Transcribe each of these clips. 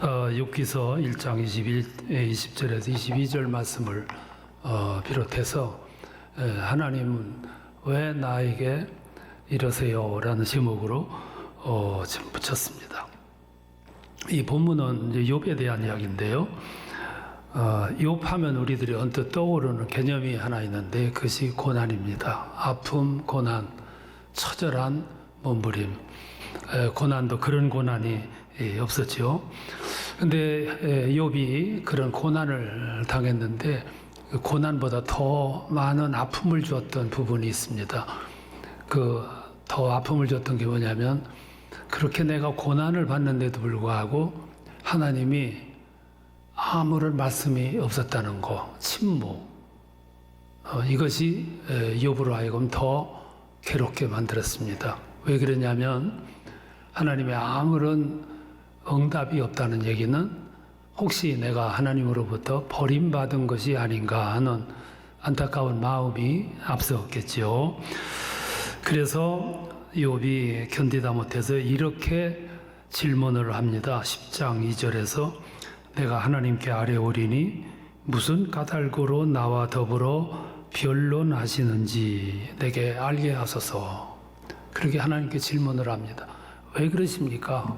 욥기서 1장 20절에서 22절 말씀을 비롯해서 하나님은 왜 나에게 이러세요? 라는 제목으로 지금 붙였습니다. 이 본문은 이제 욥에 대한 이야기인데요. 욥하면 우리들이 언뜻 떠오르는 개념이 하나 있는데 그것이 고난입니다. 아픔, 고난, 처절한 몸부림. 고난도 그런 고난이 없었죠. 근데 욥이 그런 고난을 당했는데 그 고난보다 더 많은 아픔을 주었던 부분이 있습니다. 그 더 아픔을 줬던 게 뭐냐면 그렇게 내가 고난을 받는데도 불구하고 하나님이 아무런 말씀이 없었다는 거, 침묵. 이것이 욥으로 하여금 더 괴롭게 만들었습니다. 왜 그러냐면 하나님의 아무런 응답이 없다는 얘기는 혹시 내가 하나님으로부터 버림받은 것이 아닌가 하는 안타까운 마음이 앞섰겠지요. 그래서 욥이 견디다 못해서 이렇게 질문을 합니다. 10장 2절에서 내가 하나님께 아뢰오리니 무슨 까닭으로 나와 더불어 변론하시는지 내게 알게 하소서. 그렇게 하나님께 질문을 합니다. 왜 그러십니까?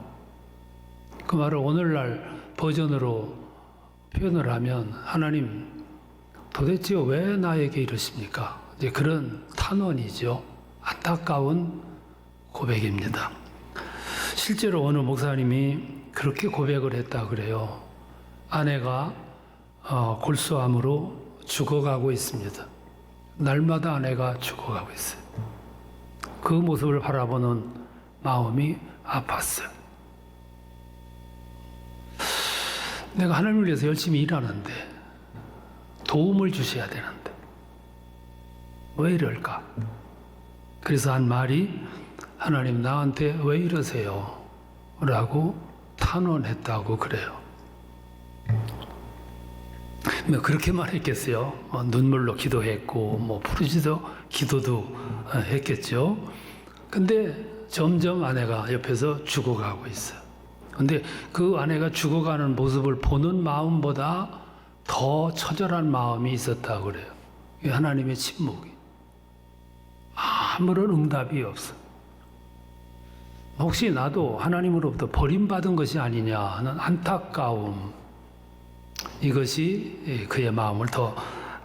그 말을 오늘날 버전으로 표현을 하면 하나님 도대체 왜 나에게 이러십니까? 이제 그런 탄원이죠. 안타까운 고백입니다. 실제로 어느 목사님이 그렇게 고백을 했다 그래요. 아내가 골수암으로 죽어가고 있습니다. 날마다 아내가 죽어가고 있어요. 그 모습을 바라보는 마음이 아팠어요. 내가 하나님을 위해서 열심히 일하는데 도움을 주셔야 되는데 왜 이럴까? 그래서 한 말이 하나님 나한테 왜 이러세요? 라고 탄원했다고 그래요. 뭐 그렇게 말했겠어요. 눈물로 기도했고 부르짖어 기도도 했겠죠. 근데 점점 아내가 옆에서 죽어가고 있어요. 근데 그 아내가 죽어가는 모습을 보는 마음보다 더 처절한 마음이 있었다고 그래요. 하나님의 침묵이. 아무런 응답이 없어. 혹시 나도 하나님으로부터 버림받은 것이 아니냐 하는 안타까움. 이것이 그의 마음을 더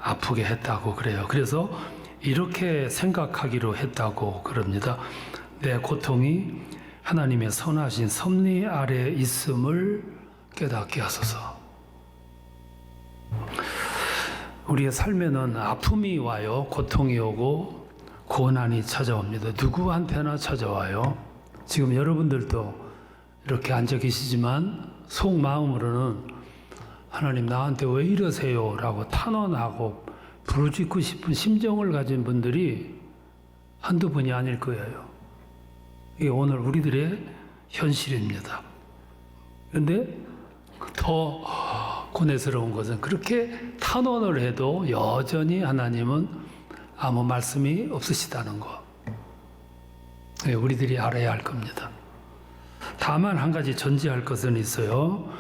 아프게 했다고 그래요. 그래서 이렇게 생각하기로 했다고 그럽니다. 내 고통이 하나님의 선하신 섭리 아래 있음을 깨닫게 하소서. 우리의 삶에는 아픔이 와요. 고통이 오고 고난이 찾아옵니다. 누구한테나 찾아와요. 지금 여러분들도 이렇게 앉아 계시지만 속마음으로는 하나님 나한테 왜 이러세요? 라고 탄원하고 부르짖고 싶은 심정을 가진 분들이 한두 분이 아닐 거예요. 이게 오늘 우리들의 현실입니다. 그런데 더 고뇌스러운 것은 그렇게 탄원을 해도 여전히 하나님은 아무 말씀이 없으시다는 것. 우리들이 알아야 할 겁니다. 다만 한 가지 전제할 것은 있어요.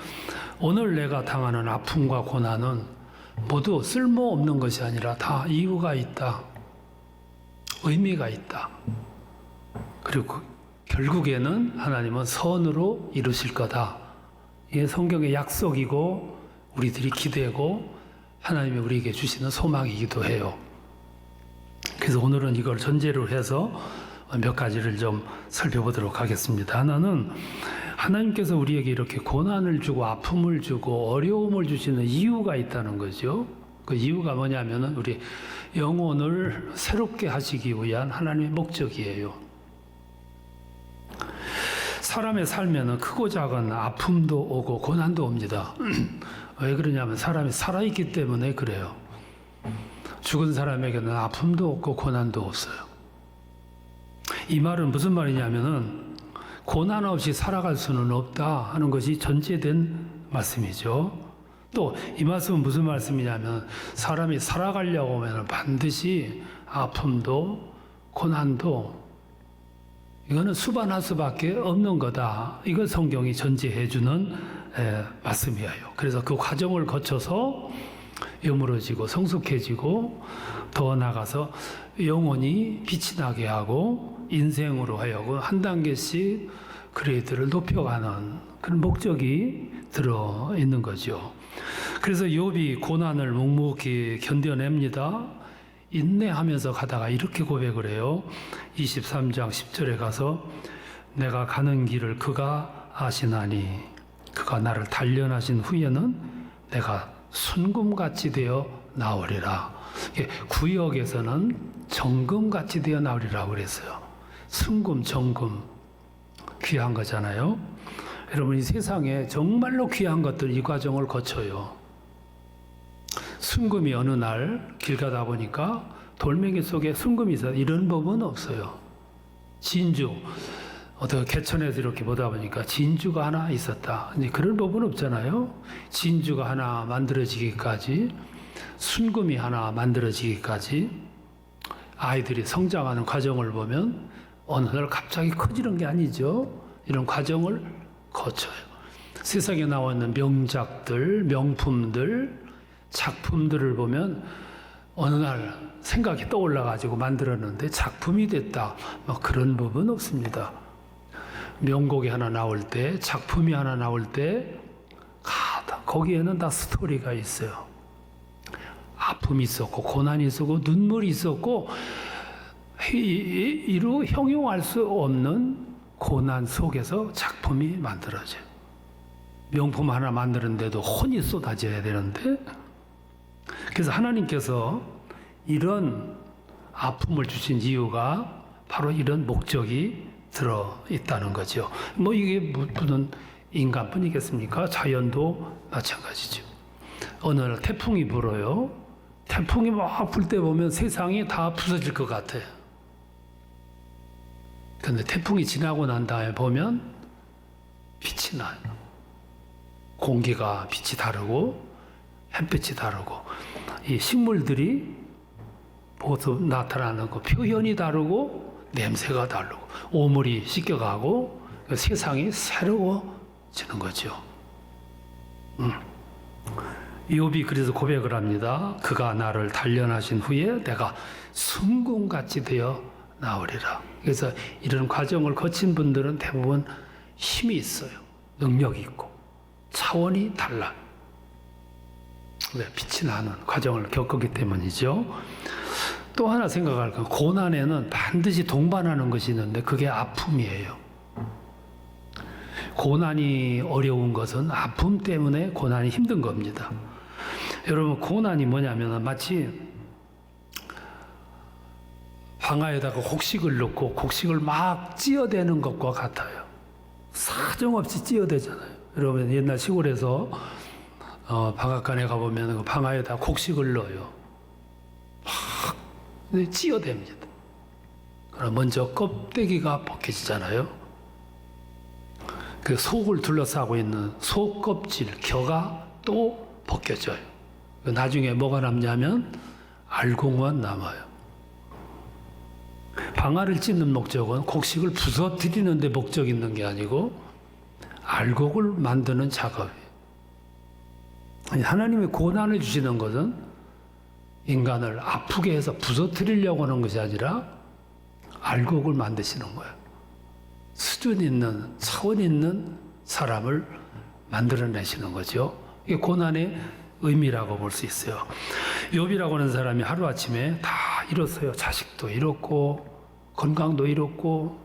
오늘 내가 당하는 아픔과 고난은 모두 쓸모없는 것이 아니라 다 이유가 있다. 의미가 있다. 그리고 결국에는 하나님은 선으로 이루실 거다. 이게 성경의 약속이고 우리들이 기대고 하나님이 우리에게 주시는 소망이기도 해요. 그래서 오늘은 이걸 전제로 해서 몇 가지를 좀 살펴보도록 하겠습니다. 하나는 하나님께서 우리에게 이렇게 고난을 주고 아픔을 주고 어려움을 주시는 이유가 있다는 거죠. 그 이유가 뭐냐면은 우리 영혼을 새롭게 하시기 위한 하나님의 목적이에요. 사람의 삶에는 크고 작은 아픔도 오고 고난도 옵니다. 왜 그러냐면 사람이 살아있기 때문에 그래요. 죽은 사람에게는 아픔도 없고 고난도 없어요. 이 말은 무슨 말이냐면은 고난 없이 살아갈 수는 없다 하는 것이 전제된 말씀이죠. 또 이 말씀은 무슨 말씀이냐면 사람이 살아가려고 하면 반드시 아픔도 고난도 이거는 수반할 수밖에 없는 거다. 이걸 성경이 전제해주는 말씀이에요. 그래서 그 과정을 거쳐서 여물어지고 성숙해지고 더 나가서 영혼이 빛이 나게 하고 인생으로 하여금 한 단계씩 그레이드를 높여가는 그런 목적이 들어 있는 거죠. 그래서 욥이 고난을 묵묵히 견뎌냅니다. 인내하면서 가다가 이렇게 고백을 해요. 23장 10절에 가서 내가 가는 길을 그가 아시나니 그가 나를 단련하신 후에는 내가 순금같이 되어 나오리라. 구역에서는 정금같이 되어 나오리라고 그랬어요. 순금, 정금 귀한 거잖아요. 여러분 이 세상에 정말로 귀한 것들 이 과정을 거쳐요. 순금이 어느 날 길 가다 보니까 돌멩이 속에 순금이 있어요. 이런 법은 없어요. 진주 어떻게 개천에서 이렇게 보다 보니까 진주가 하나 있었다. 그런 법은 없잖아요. 진주가 하나 만들어지기까지 순금이 하나 만들어지기까지 아이들이 성장하는 과정을 보면 어느 날 갑자기 커지는 게 아니죠. 이런 과정을 거쳐요. 세상에 나와 있는 명작들, 명품들, 작품들을 보면 어느 날 생각이 떠올라가지고 만들었는데 작품이 됐다. 뭐 그런 법은 없습니다. 명곡이 하나 나올 때, 작품이 하나 나올 때, 거기에는 다 스토리가 있어요. 아픔이 있었고, 고난이 있었고, 눈물이 있었고, 이루 형용할 수 없는 고난 속에서 작품이 만들어져요. 명품 하나 만드는데도 혼이 쏟아져야 되는데, 그래서 하나님께서 이런 아픔을 주신 이유가 바로 이런 목적이 들어 있다는 거죠. 뭐 이게 무슨 인간뿐이겠습니까? 자연도 마찬가지죠. 어느 날 태풍이 불어요. 태풍이 막 불 때 보면 세상이 다 부서질 것 같아요. 그런데 태풍이 지나고 난 다음에 보면 빛이 나요. 공기가 빛이 다르고 햇빛이 다르고 이 식물들이 모습 나타나는 거 표현이 다르고 냄새가 다르고 오물이 씻겨가고 세상이 새로워지는 거죠. 욥이 그래서 고백을 합니다. 그가 나를 단련하신 후에 내가 순금같이 되어 나오리라. 그래서 이런 과정을 거친 분들은 대부분 힘이 있어요. 능력이 있고 차원이 달라요. 왜? 빛이 나는 과정을 겪었기 때문이죠. 또 하나 생각할 건 고난에는 반드시 동반하는 것이 있는데 그게 아픔이에요. 고난이 어려운 것은 아픔 때문에 고난이 힘든 겁니다. 여러분 고난이 뭐냐면 마치 방아에다가 곡식을 넣고 곡식을 막 찧어대는 것과 같아요. 사정없이 찧어대잖아요. 여러분 옛날 시골에서 방앗간에 가보면 그 방아에다 곡식을 넣어요. 막 찧어댑니다. 그럼 먼저 껍데기가 벗겨지잖아요. 그 속을 둘러싸고 있는 속 껍질, 겨가 또 벗겨져요. 나중에 뭐가 남냐면 알곡만 남아요. 방아를 찧는 목적은 곡식을 부서뜨리는 데 목적이 있는 게 아니고 알곡을 만드는 작업이에요. 하나님의 고난을 주시는 것은 인간을 아프게 해서 부서뜨리려고 하는 것이 아니라 알곡을 만드시는 거예요. 수준 있는, 차원 있는 사람을 만들어내시는 거죠. 이게 고난의 의미라고 볼 수 있어요. 욥이라고 하는 사람이 하루아침에 다 잃었어요. 자식도 잃었고 건강도 잃었고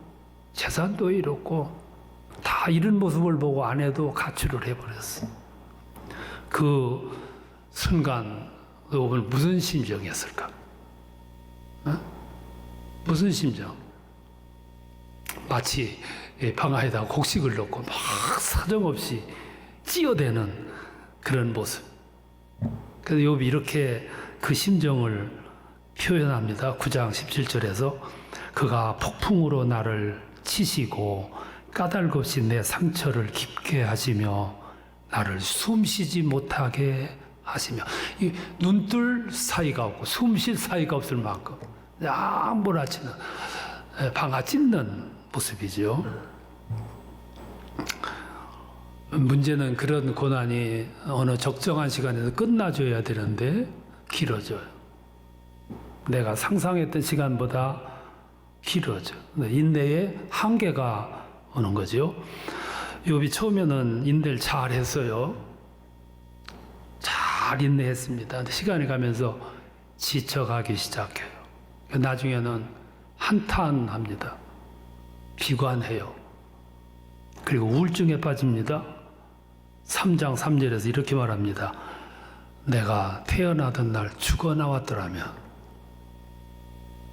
재산도 잃었고 다 잃은 모습을 보고 아내도 가출을 해버렸어. 그 순간 욥은 무슨 심정이었을까? 무슨 심정? 마치 방아에다가 곡식을 넣고 막 사정없이 찧어대는 그런 모습. 그래서 욥이 이렇게 그 심정을 표현합니다. 9장 17절에서 그가 폭풍으로 나를 치시고 까닭없이 내 상처를 깊게 하시며 나를 숨쉬지 못하게 하시며 이 눈뜰 사이가 없고 숨쉴 사이가 없을 만큼 양 몰아치는 방아 찧는 모습이죠. 문제는 그런 고난이 어느 적정한 시간에서 끝나줘야 되는데 길어져요. 내가 상상했던 시간보다 길어져. 인내의 한계가 오는 거죠. 욥이 처음에는 인내를 잘 했어요. 잘 인내했습니다. 근데 시간이 가면서 지쳐가기 시작해요. 나중에는 한탄합니다. 비관해요. 그리고 우울증에 빠집니다. 3장 3절에서 이렇게 말합니다. 내가 태어나던 날 죽어 나왔더라면.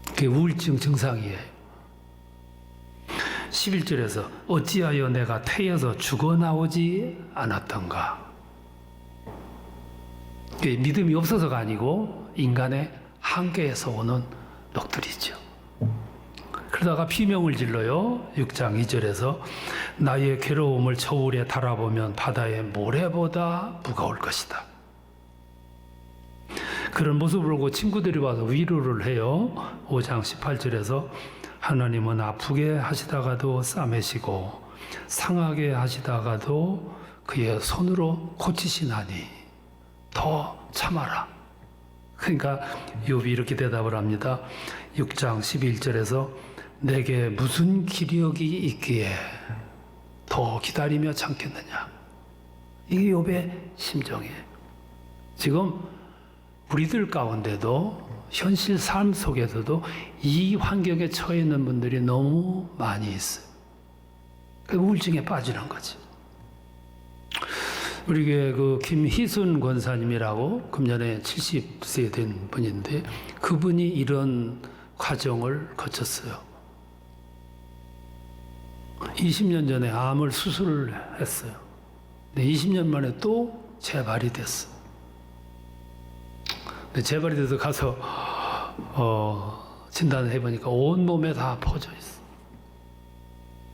그게 우울증 증상이에요. 11절에서 어찌하여 내가 태어서 죽어 나오지 않았던가. 그게 믿음이 없어서가 아니고 인간의 한계에서 오는 넋들이죠. 그러다가 비명을 질러요. 6장 2절에서 나의 괴로움을 저울에 달아보면 바다의 모래보다 무거울 것이다. 그런 모습을 보고 친구들이 와서 위로를 해요. 5장 18절에서 하나님은 아프게 하시다가도 싸매시고 상하게 하시다가도 그의 손으로 고치시나니 더 참아라. 그러니까 욥이 이렇게 대답을 합니다. 6장 11절에서 내게 무슨 기력이 있기에 더 기다리며 참겠느냐. 이게 욥의 심정이에요. 지금 우리들 가운데도 현실 삶 속에서도 이 환경에 처해 있는 분들이 너무 많이 있어요. 그 우울증에 빠지는 거지. 우리 교회 그 김희순 권사님이라고 금년에 70세 된 분인데 그분이 이런 과정을 거쳤어요. 20년 전에 암을 수술을 했어요. 근데 20년 만에 또 재발이 됐어. 근데 재발이 돼서 가서 진단을 해보니까 온몸에 다 퍼져 있어.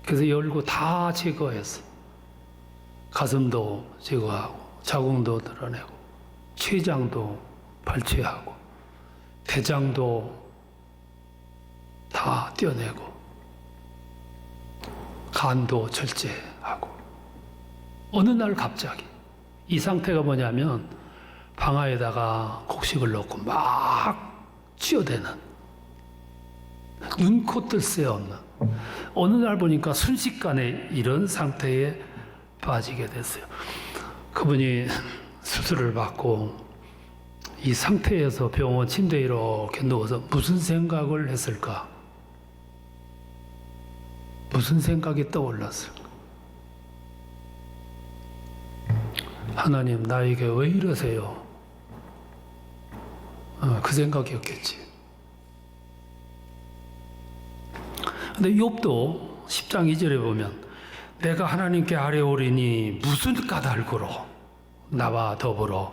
그래서 열고 다 제거했어. 가슴도 제거하고 자궁도 드러내고 췌장도 발췌하고 대장도 다 떼어내고 간도 절제하고 어느 날 갑자기 이 상태가 뭐냐면 방아에다가 곡식을 넣고 막 쥐어대는 눈코 뜰 새 없는 어느 날 보니까 순식간에 이런 상태에 빠지게 됐어요. 그분이 수술을 받고 이 상태에서 병원 침대에 이렇게 누워서 무슨 생각을 했을까? 무슨 생각이 떠올랐을까? 하나님 나에게 왜 이러세요? 그 생각이었겠지. 근데 욥도 10장 2절에 보면 내가 하나님께 아뢰오리니 무슨 까닭으로 나와 더불어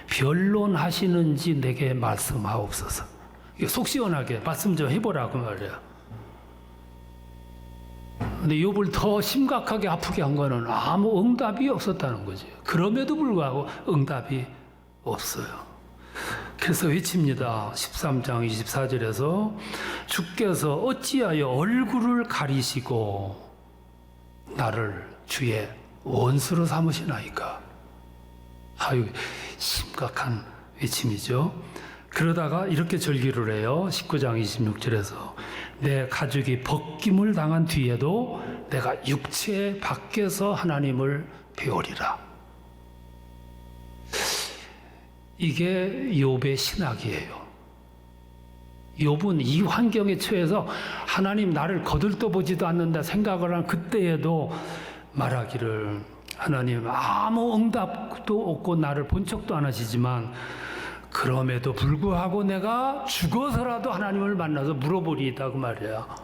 변론하시는지 내게 말씀하옵소서. 속 시원하게 말씀 좀 해보라고 말이야. 근데 욥을 더 심각하게 아프게 한 거는 아무 응답이 없었다는 거지. 그럼에도 불구하고 응답이 없어요. 그래서 외칩니다. 13장 24절에서 주께서 어찌하여 얼굴을 가리시고 나를 주의 원수로 삼으시나이까. 아유, 심각한 외침이죠. 그러다가 이렇게 절기를 해요. 19장 26절에서 내 가죽이 벗김을 당한 뒤에도 내가 육체 밖에서 하나님을 배우리라. 이게 욥의 신학이에요. 욥은 이 환경에 처해서 하나님 나를 거들떠보지도 않는다 생각을 한 그때에도 말하기를 하나님 아무 응답도 없고 나를 본 척도 안 하시지만 그럼에도 불구하고 내가 죽어서라도 하나님을 만나서 물어보리이다 그 말이야.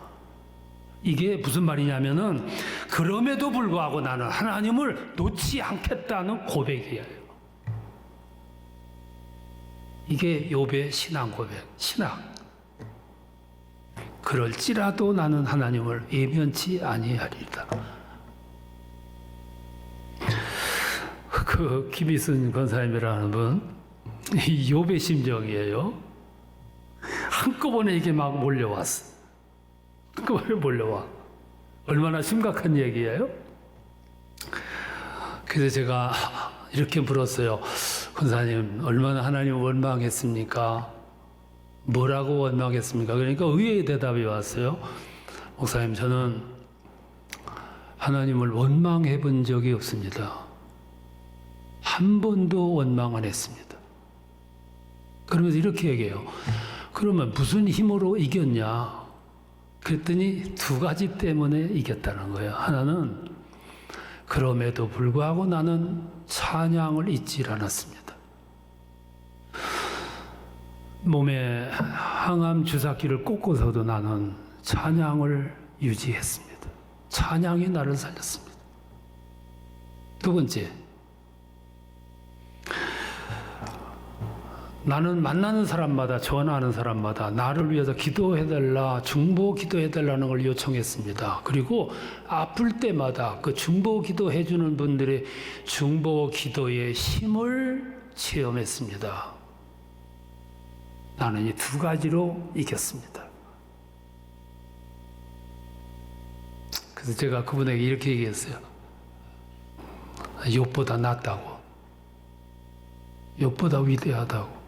이게 무슨 말이냐면은 그럼에도 불구하고 나는 하나님을 놓지 않겠다는 고백이에요. 이게 욥의 신앙 고백, 신앙. 그럴지라도 나는 하나님을 예면치 아니하리이다. 그 김희순 권사님이라는 분, 이 욥의 심정이에요. 한꺼번에 이게 막 몰려왔어. 한꺼번에 몰려와. 얼마나 심각한 얘기예요? 그래서 제가 이렇게 물었어요. 권사님, 얼마나 하나님을 원망했습니까? 뭐라고 원망했습니까? 그러니까 의외의 대답이 왔어요. 목사님, 저는 하나님을 원망해 본 적이 없습니다. 한 번도 원망 안 했습니다. 그러면서 이렇게 얘기해요. 그러면 무슨 힘으로 이겼냐? 그랬더니 두 가지 때문에 이겼다는 거예요. 하나는 그럼에도 불구하고 나는 찬양을 잊지 않았습니다. 몸에 항암 주사기를 꽂고서도 나는 찬양을 유지했습니다. 찬양이 나를 살렸습니다. 두 번째, 나는 만나는 사람마다, 전화하는 사람마다 나를 위해서 기도해달라, 중보 기도해달라는 걸 요청했습니다. 그리고 아플 때마다 그 중보 기도해주는 분들의 중보 기도의 힘을 체험했습니다. 나는 이 두 가지로 이겼습니다. 그래서 제가 그분에게 이렇게 얘기했어요. 욥보다 낫다고. 욥보다 위대하다고.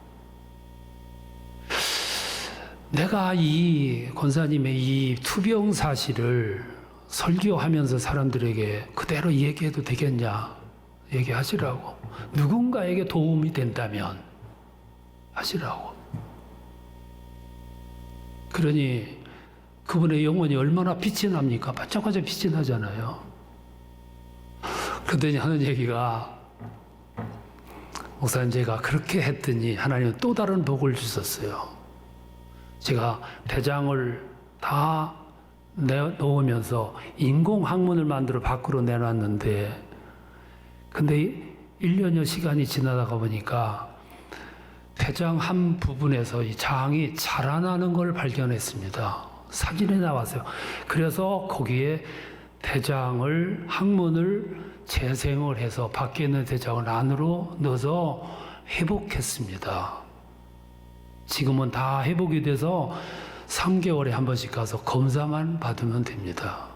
내가 이 권사님의 이 투병 사실을 설교하면서 사람들에게 그대로 얘기해도 되겠냐? 얘기하시라고. 누군가에게 도움이 된다면 하시라고. 그러니 그분의 영혼이 얼마나 빛이 납니까? 반짝반짝 빛이 나잖아요. 그러더니 하는 얘기가, 목사님, 제가 그렇게 했더니 하나님은 또 다른 복을 주셨어요. 제가 대장을 다 넣으면서 인공항문을 만들어 밖으로 내놨는데, 근데 1년여 시간이 지나다가 보니까 대장 한 부분에서 이 장이 자라나는 걸 발견했습니다. 사진에 나왔어요. 그래서 거기에 대장을, 항문을 재생을 해서 밖에 있는 대장을 안으로 넣어서 회복했습니다. 지금은 다 회복이 돼서 3개월에 한 번씩 가서 검사만 받으면 됩니다.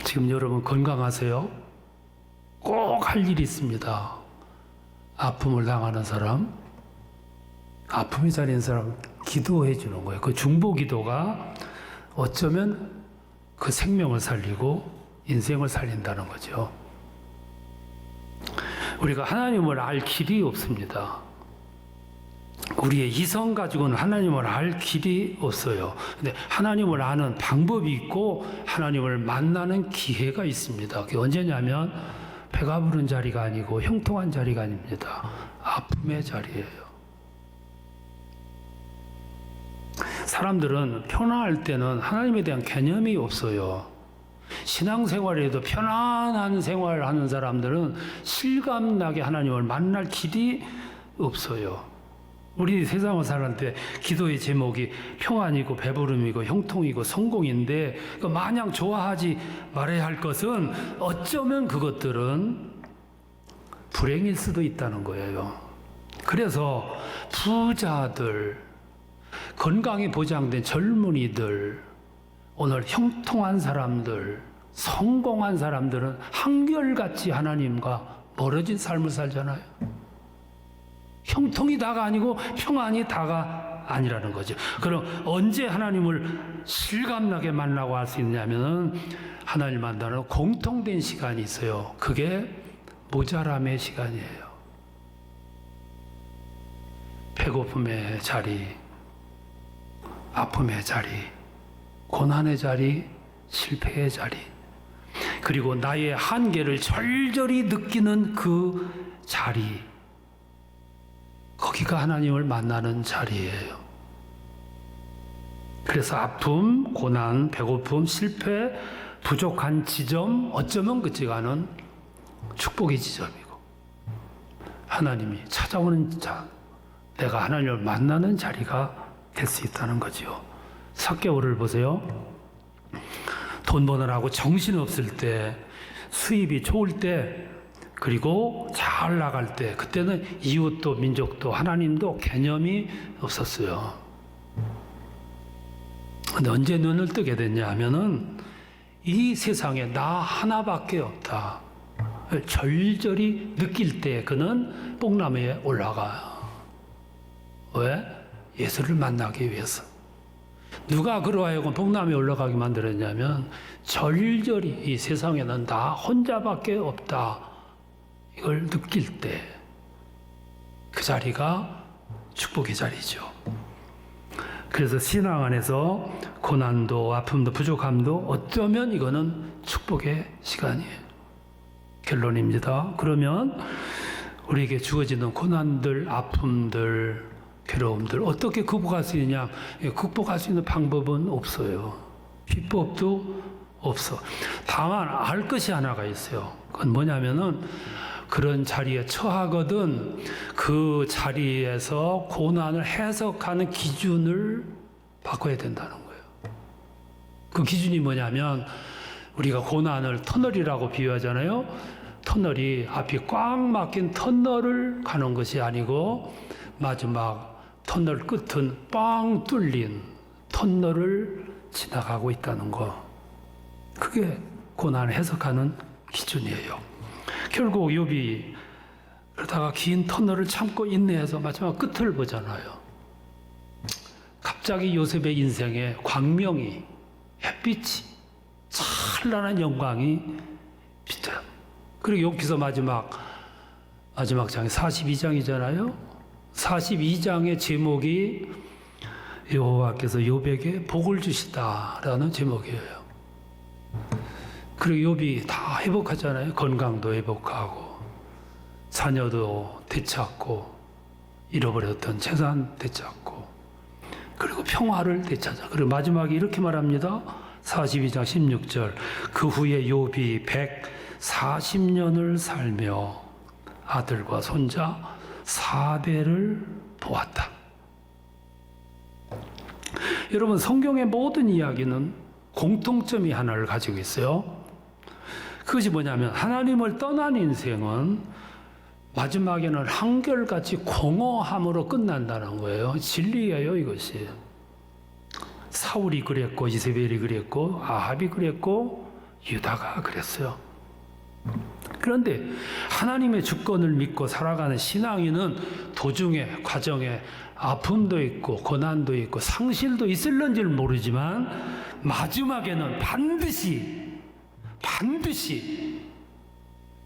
지금 여러분 건강하세요? 꼭 할 일이 있습니다. 아픔을 당하는 사람, 아픔이 잘린 사람 기도해 주는 거예요. 그 중보 기도가 어쩌면 그 생명을 살리고 인생을 살린다는 거죠. 우리가 하나님을 알 길이 없습니다. 우리의 이성 가지고는 하나님을 알 길이 없어요. 근데 하나님을 아는 방법이 있고 하나님을 만나는 기회가 있습니다. 그게 언제냐면 배가 부른 자리가 아니고 형통한 자리가 아닙니다. 아픔의 자리예요. 사람들은 편안할 때는 하나님에 대한 개념이 없어요. 신앙생활에도 편안한 생활을 하는 사람들은 실감나게 하나님을 만날 길이 없어요. 우리 세상을 사는 때 기도의 제목이 평안이고 배부름이고 형통이고 성공인데, 그 마냥 좋아하지 말아야 할 것은 어쩌면 그것들은 불행일 수도 있다는 거예요. 그래서 부자들, 건강이 보장된 젊은이들, 오늘 형통한 사람들, 성공한 사람들은 한결같이 하나님과 멀어진 삶을 살잖아요. 형통이 다가 아니고 평안이 다가 아니라는 거죠. 그럼 언제 하나님을 실감나게 만나고 할 수 있냐면 하나님 만나는 공통된 시간이 있어요. 그게 모자람의 시간이에요. 배고픔의 자리, 아픔의 자리, 고난의 자리, 실패의 자리, 그리고 나의 한계를 절절히 느끼는 그 자리, 거기가 하나님을 만나는 자리예요. 그래서 아픔, 고난, 배고픔, 실패, 부족한 지점, 어쩌면 그 지간은 축복의 지점이고 하나님이 찾아오는 자, 내가 하나님을 만나는 자리가 될 수 있다는 거죠. 삭개오를 보세요. 돈 버느라고 정신없을 때, 수입이 좋을 때, 그리고 잘 나갈 때, 그때는 이웃도 민족도 하나님도 개념이 없었어요. 근데 언제 눈을 뜨게 됐냐 하면은 이 세상에 나 하나밖에 없다. 절절히 느낄 때 그는 뽕나무에 올라가요. 왜? 예수를 만나기 위해서. 누가 그로 하여금 뽕나무에 올라가게 만들었냐면 절절히 이 세상에는 나 혼자밖에 없다. 이걸 느낄 때 그 자리가 축복의 자리죠. 그래서 신앙 안에서 고난도 아픔도 부족함도 어쩌면 이거는 축복의 시간이에요. 결론입니다. 그러면 우리에게 주어지는 고난들, 아픔들, 괴로움들 어떻게 극복할 수 있느냐? 극복할 수 있는 방법은 없어요. 비법도 없어. 다만 알 것이 하나가 있어요. 그건 뭐냐면은 그런 자리에 처하거든 그 자리에서 고난을 해석하는 기준을 바꿔야 된다는 거예요. 그 기준이 뭐냐면 우리가 고난을 터널이라고 비유하잖아요. 터널이 앞이 꽉 막힌 터널을 가는 것이 아니고 마지막 터널 끝은 뻥 뚫린 터널을 지나가고 있다는 거. 그게 고난을 해석하는 기준이에요. 결국 욥이 그러다가 긴 터널을 참고 인내해서 마지막 끝을 보잖아요. 갑자기 요셉의 인생에 광명이, 햇빛이, 찬란한 영광이 비쳐요. 그리고 욥기서 마지막 장이 42장이잖아요. 42장의 제목이 여호와께서 욥에게 복을 주시다라는 제목이에요. 그리고 욥이 다 회복하잖아요. 건강도 회복하고 자녀도 되찾고 잃어버렸던 재산 되찾고 그리고 평화를 되찾아. 그리고 마지막에 이렇게 말합니다. 42장 16절 그 후에 욥이 140년을 살며 아들과 손자 4대를 보았다. 여러분 성경의 모든 이야기는 공통점이 하나를 가지고 있어요. 그것이 뭐냐면 하나님을 떠난 인생은 마지막에는 한결같이 공허함으로 끝난다는 거예요. 진리예요, 이것이. 사울이 그랬고 이세벨이 그랬고 아합이 그랬고 유다가 그랬어요. 그런데 하나님의 주권을 믿고 살아가는 신앙인은 도중에 과정에 아픔도 있고 고난도 있고 상실도 있을런지를 모르지만 마지막에는 반드시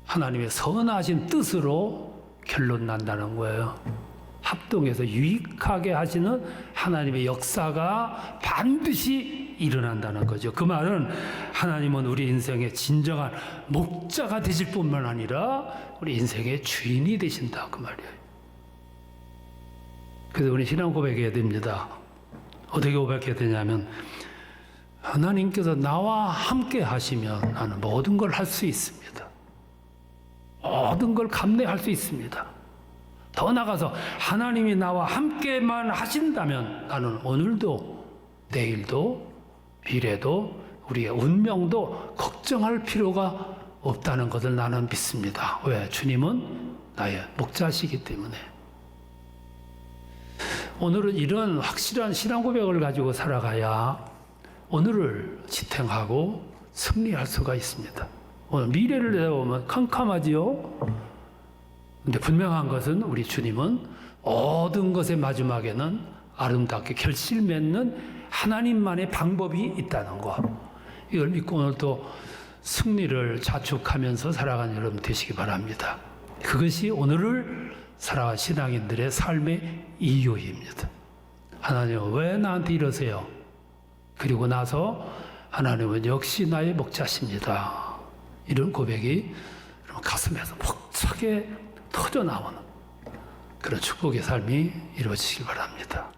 하나님의 선하신 뜻으로 결론 난다는 거예요. 합동해서 유익하게 하시는 하나님의 역사가 반드시 일어난다는 거죠. 그 말은 하나님은 우리 인생의 진정한 목자가 되실 뿐만 아니라 우리 인생의 주인이 되신다 그 말이에요. 그래서 우리 신앙 고백해야 됩니다. 어떻게 고백해야 되냐면 하나님께서 나와 함께 하시면 나는 모든 걸 할 수 있습니다. 모든 걸 감내할 수 있습니다. 더 나아가서 하나님이 나와 함께만 하신다면 나는 오늘도 내일도 미래도 우리의 운명도 걱정할 필요가 없다는 것을 나는 믿습니다. 왜? 주님은 나의 목자시기 때문에. 오늘은 이런 확실한 신앙 고백을 가지고 살아가야 오늘을 지탱하고 승리할 수가 있습니다. 오늘 미래를 내다보면 캄캄하지요. 근데 분명한 것은 우리 주님은 모든 것의 마지막에는 아름답게 결실 맺는 하나님만의 방법이 있다는 것. 이걸 믿고 오늘도 승리를 자축하면서 살아가는 여러분 되시기 바랍니다. 그것이 오늘을 살아간 신앙인들의 삶의 이유입니다. 하나님 왜 나한테 이러세요? 그리고 나서 하나님은 역시 나의 목자십니다. 이런 고백이 가슴에서 벅차게 터져나오는 그런 축복의 삶이 이루어지길 바랍니다.